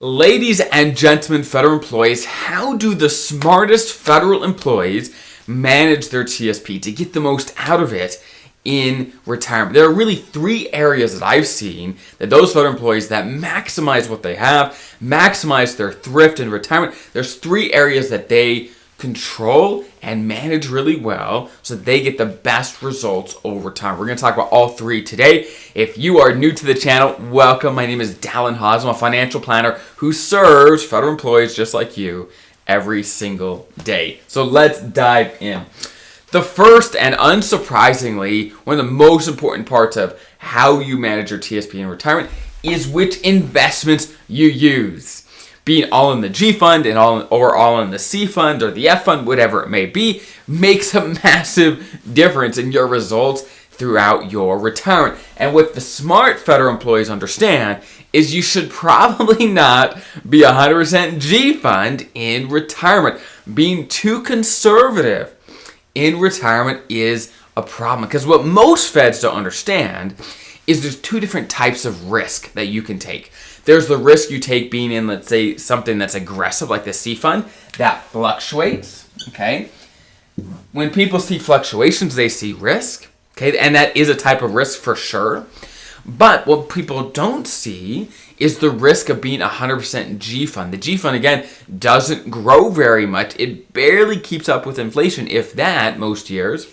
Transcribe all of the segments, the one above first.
Ladies and gentlemen, federal employees, how do the smartest federal employees manage their TSP to get the most out of it in retirement? There are really three areas that I've seen that those federal employees that maximize what they have, maximize their thrift in retirement. There's three areas that they control and manage really well so that they get the best results over time. We're going to talk about all three today. If you are new to the channel, welcome. My name is Dallin Haas. I'm a financial planner who serves federal employees just like you every single day. So let's dive in. The first and unsurprisingly, one of the most important parts of how you manage your TSP in retirement is which investments you use. Being all in the G fund and all in the C fund or the F fund, whatever it may be, makes a massive difference in your results throughout your retirement. And what the smart federal employees understand is you should probably not be 100% G fund in retirement. Being too conservative in retirement is a problem, because what most feds don't understand is there's two different types of risk that you can take. There's the risk you take being in, let's say, something that's aggressive like the C fund that fluctuates, okay? When people see fluctuations, they see risk, okay? And that is a type of risk for sure. But what people don't see is the risk of being 100% G fund. The G fund, again, doesn't grow very much. It barely keeps up with inflation, if that, most years.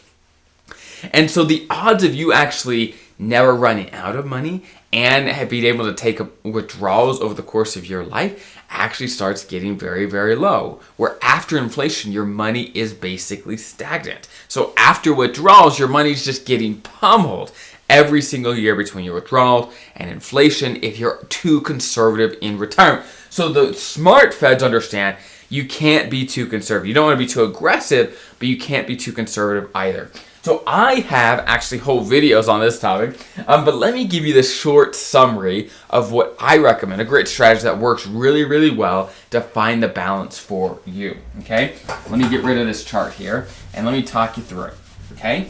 And so the odds of you actually never running out of money and being able to take withdrawals over the course of your life actually starts getting very, very low. Where after inflation, your money is basically stagnant. So after withdrawals, your money's just getting pummeled every single year between your withdrawals and inflation if you're too conservative in retirement. So the smart feds understand you can't be too conservative. You don't want to be too aggressive, but you can't be too conservative either. So I have actually whole videos on this topic, but let me give you the short summary of what I recommend, a great strategy that works really, really well to find the balance for you, okay? Let me get rid of this chart here, and let me talk you through it, okay?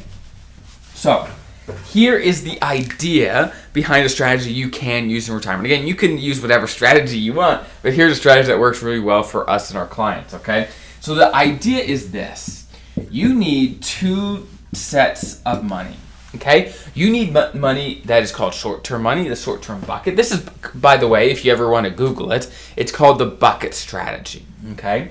So here is the idea behind a strategy you can use in retirement. Again, you can use whatever strategy you want, but here's a strategy that works really well for us and our clients, okay? So the idea is this. You need two sets of money, okay? You need money that is called short-term money, the short-term bucket. This is, by the way, if you ever want to Google it, it's called the bucket strategy, okay?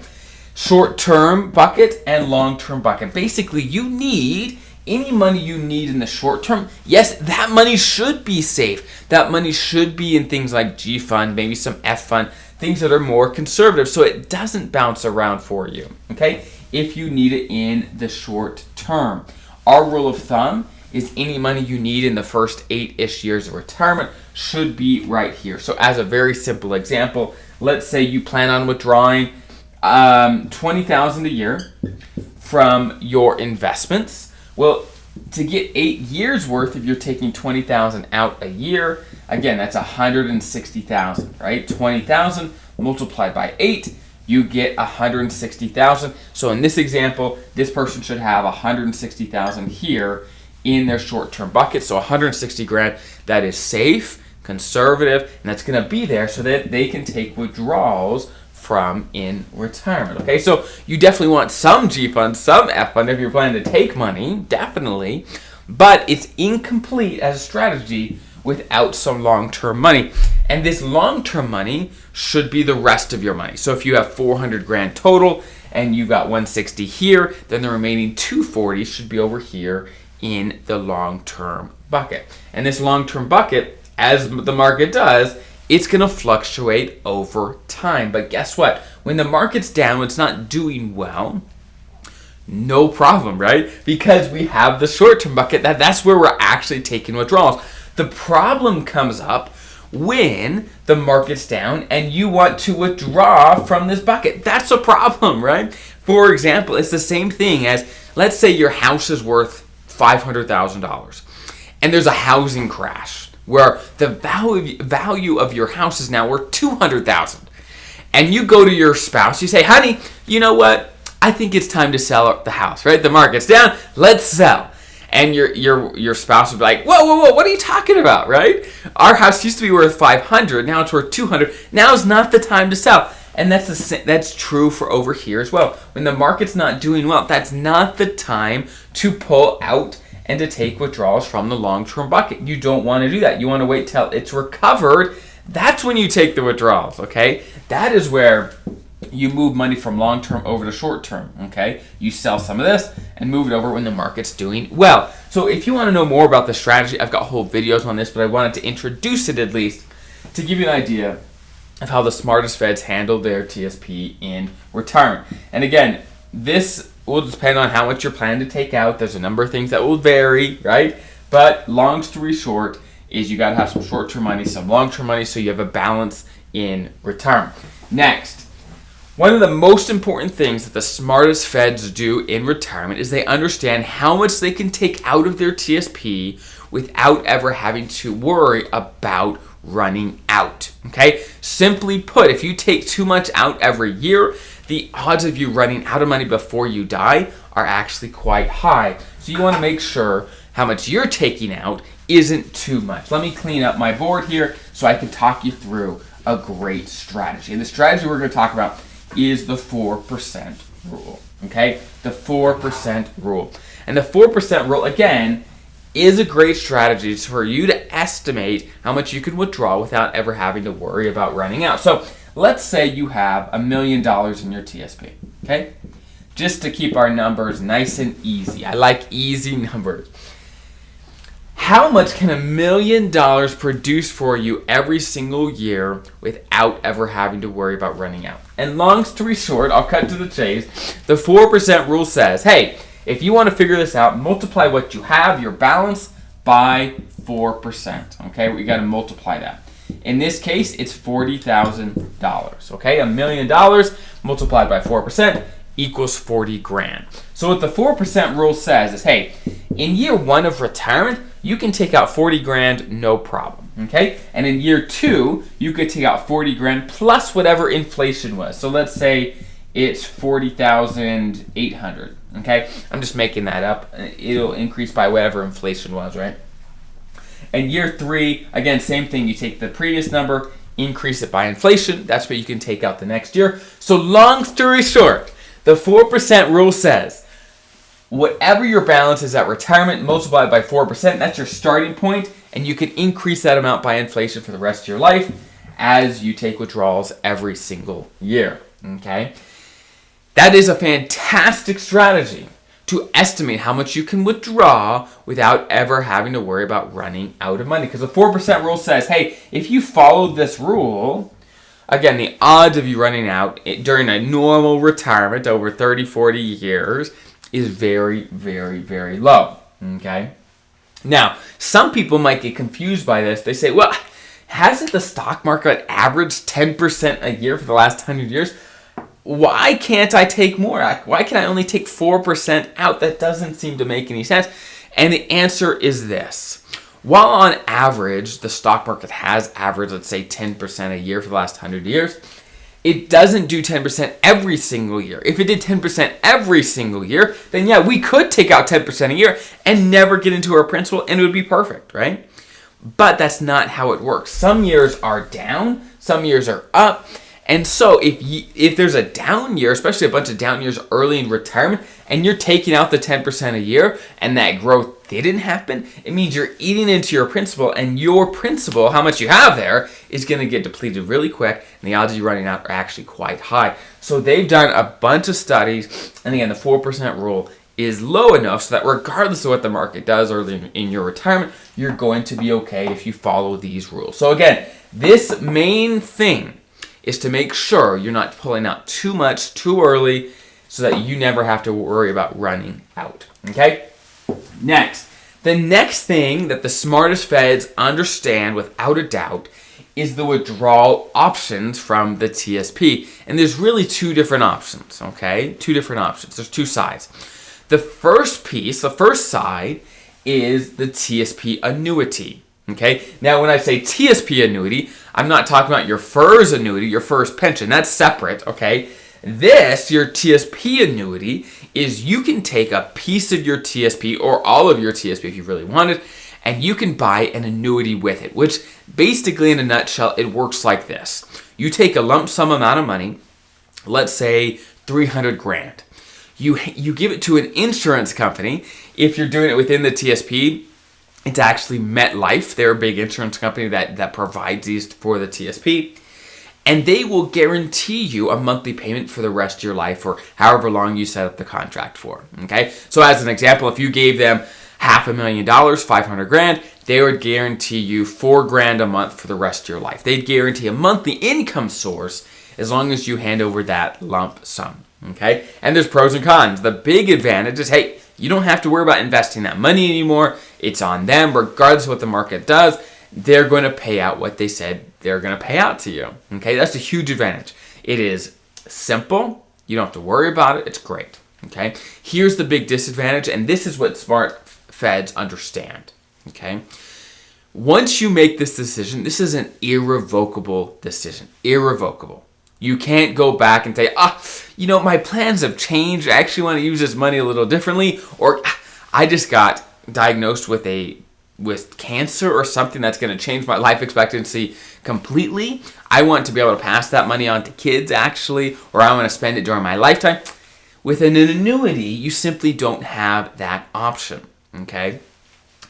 Short-term bucket and long-term bucket. Basically, you need any money you need in the short term. Yes, that money should be safe. That money should be in things like G fund, maybe some F fund, things that are more conservative so it doesn't bounce around for you, okay? If you need it in the short term. Our rule of thumb is any money you need in the first 8-ish years of retirement should be right here. So as a very simple example, let's say you plan on withdrawing $20,000 a year from your investments. Well, to get 8 years worth, if you're taking $20,000 out a year, again, that's $160,000, right? $20,000 multiplied by 8, you get $160,000. So in this example, this person should have $160,000 here in their short-term bucket. So 160 grand that is safe, conservative, and that's going to be there so that they can take withdrawals from in retirement. Okay, so you definitely want some G fund, some F fund if you're planning to take money, definitely, but it's incomplete as a strategy without some long-term money. And this long-term money should be the rest of your money. So if you have 400 grand total and you got 160 here, then the remaining 240 should be over here in the long-term bucket. And this long-term bucket, as the market does, it's going to fluctuate over time. But guess what? When the market's down, when it's not doing well, no problem, right? Because we have the short-term bucket, that's where we're actually taking withdrawals. The problem comes up when the market's down and you want to withdraw from this bucket. That's a problem, right? For example, it's the same thing as, let's say your house is worth $500,000 and there's a housing crash where the value of your house is now worth $200,000. And you go to your spouse, you say, honey, you know what? I think it's time to sell the house, right? The market's down, let's sell. And your spouse would be like, whoa, what are you talking about, right? Our house used to be worth $500, now it's worth $200. Now's not the time to sell. And that's true for over here as well. When the market's not doing well, that's not the time to pull out and to take withdrawals from the long-term bucket. You don't want to do that. You want to wait till it's recovered. That's when you take the withdrawals, okay? That is where you move money from long-term over to short-term, okay? You sell some of this and move it over when the market's doing well. So if you want to know more about the strategy, I've got whole videos on this, but I wanted to introduce it at least to give you an idea of how the smartest feds handle their TSP in retirement. And again, this will depend on how much you're planning to take out. There's a number of things that will vary, right? But long story short is you got to have some short-term money, some long-term money, so you have a balance in retirement. Next, one of the most important things that the smartest feds do in retirement is they understand how much they can take out of their TSP without ever having to worry about running out, okay? Simply put, if you take too much out every year, the odds of you running out of money before you die are actually quite high. So you want to make sure how much you're taking out isn't too much. Let me clean up my board here so I can talk you through a great strategy. And the strategy we're going to talk about is the 4% rule, okay? The 4% rule. And the 4% rule, again, is a great strategy for you to estimate how much you can withdraw without ever having to worry about running out. So let's say you have $1 million in your TSP, okay? Just to keep our numbers nice and easy. I like easy numbers. How much can $1 million produce for you every single year without ever having to worry about running out? And long story short, I'll cut to the chase. The 4% rule says, hey, if you want to figure this out, multiply what you have, your balance, by 4%. Okay, we got to multiply that. In this case, it's $40,000. Okay, $1 million multiplied by 4% equals 40 grand. So what the 4% rule says is, hey, in year 1 of retirement, you can take out 40 grand, no problem. Okay, and in year 2, you could take out 40 grand plus whatever inflation was. So let's say it's 40,800. Okay, I'm just making that up. It'll increase by whatever inflation was, right? And year 3, again, same thing. You take the previous number, increase it by inflation. That's what you can take out the next year. So long story short, the 4% rule says, whatever your balance is at retirement, multiplied by 4%, that's your starting point, and you can increase that amount by inflation for the rest of your life as you take withdrawals every single year, okay? That is a fantastic strategy to estimate how much you can withdraw without ever having to worry about running out of money. Because the 4% rule says, hey, if you follow this rule, again, the odds of you running out during a normal retirement over 30, 40 years is very, very, very low, okay? Now, some people might get confused by this. They say, well, hasn't the stock market averaged 10% a year for the last 100 years? Why can't I take more? Why can I only take 4% out? That doesn't seem to make any sense. And the answer is this. While on average, the stock market has averaged, let's say, 10% a year for the last 100 years, it doesn't do 10% every single year. If it did 10% every single year, then yeah, we could take out 10% a year and never get into our principal, and it would be perfect, right? But that's not how it works. Some years are down, some years are up. And so if there's a down year, especially a bunch of down years early in retirement, and you're taking out the 10% a year and that growth didn't happen, it means you're eating into your principal, and your principal, how much you have there, is going to get depleted really quick, and the odds of you running out are actually quite high. So they've done a bunch of studies, and again, the 4% rule is low enough so that regardless of what the market does early in your retirement, you're going to be okay if you follow these rules. So again, this main thing is to make sure you're not pulling out too much too early so that you never have to worry about running out, okay? Next, the next thing that the smartest feds understand without a doubt is the withdrawal options from the TSP. And there's really two different options, okay? Two different options. There's two sides. The first piece, the first side, is the TSP annuity. Okay, now when I say TSP annuity, I'm not talking about your FERS annuity, your FERS pension. That's separate, okay? This, your TSP annuity, is you can take a piece of your TSP or all of your TSP if you really wanted, and you can buy an annuity with it, which basically in a nutshell, it works like this. You take a lump sum amount of money, let's say 300 grand. You give it to an insurance company. If you're doing it within the TSP, it's actually MetLife. They're a big insurance company that provides these for the TSP. And they will guarantee you a monthly payment for the rest of your life or however long you set up the contract for. Okay? So as an example, if you gave them $500,000, 500 grand, they would guarantee you $4,000 a month for the rest of your life. They'd guarantee a monthly income source as long as you hand over that lump sum. Okay? And there's pros and cons. The big advantage is, hey, you don't have to worry about investing that money anymore. It's on them, regardless of what the market does. They're going to pay out what they said they're going to pay out to you. Okay, that's a huge advantage. It is simple. You don't have to worry about it. It's great. Okay, here's the big disadvantage, and this is what smart feds understand. Okay, once you make this decision, this is an irrevocable decision. Irrevocable. You can't go back and say, my plans have changed. I actually want to use this money a little differently, or I just got diagnosed with cancer or something that's going to change my life expectancy completely. I want to be able to pass that money on to kids, actually, or I want to spend it during my lifetime. With an annuity, you simply don't have that option, okay?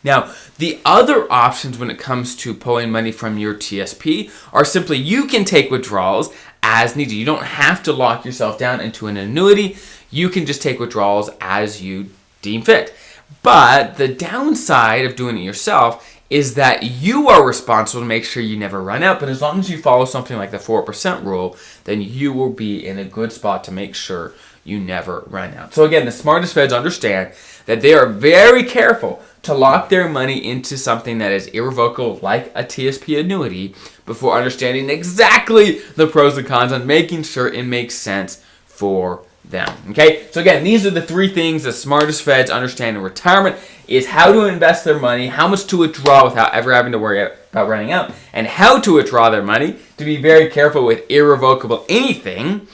Now, the other options when it comes to pulling money from your TSP are simply you can take withdrawals as needed. You don't have to lock yourself down into an annuity. You can just take withdrawals as you deem fit. But the downside of doing it yourself is that you are responsible to make sure you never run out. But as long as you follow something like the 4% rule, then you will be in a good spot to make sure you never run out. So again, the smartest feds understand that they are very careful to lock their money into something that is irrevocable, like a TSP annuity, before understanding exactly the pros and cons and making sure it makes sense for them. Okay, so again, these are the three things the smartest feds understand in retirement: is how to invest their money, how much to withdraw without ever having to worry about running out, and how to withdraw their money to be very careful with irrevocable anything.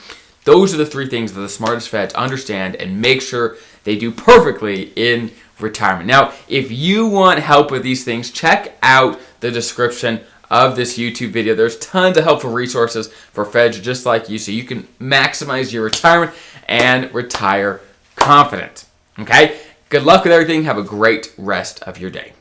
Those are the three things that the smartest feds understand and make sure they do perfectly in retirement. Now, if you want help with these things, check out the description of this YouTube video. There's tons of helpful resources for feds just like you, so you can maximize your retirement and retire confident. Okay? Good luck with everything. Have a great rest of your day.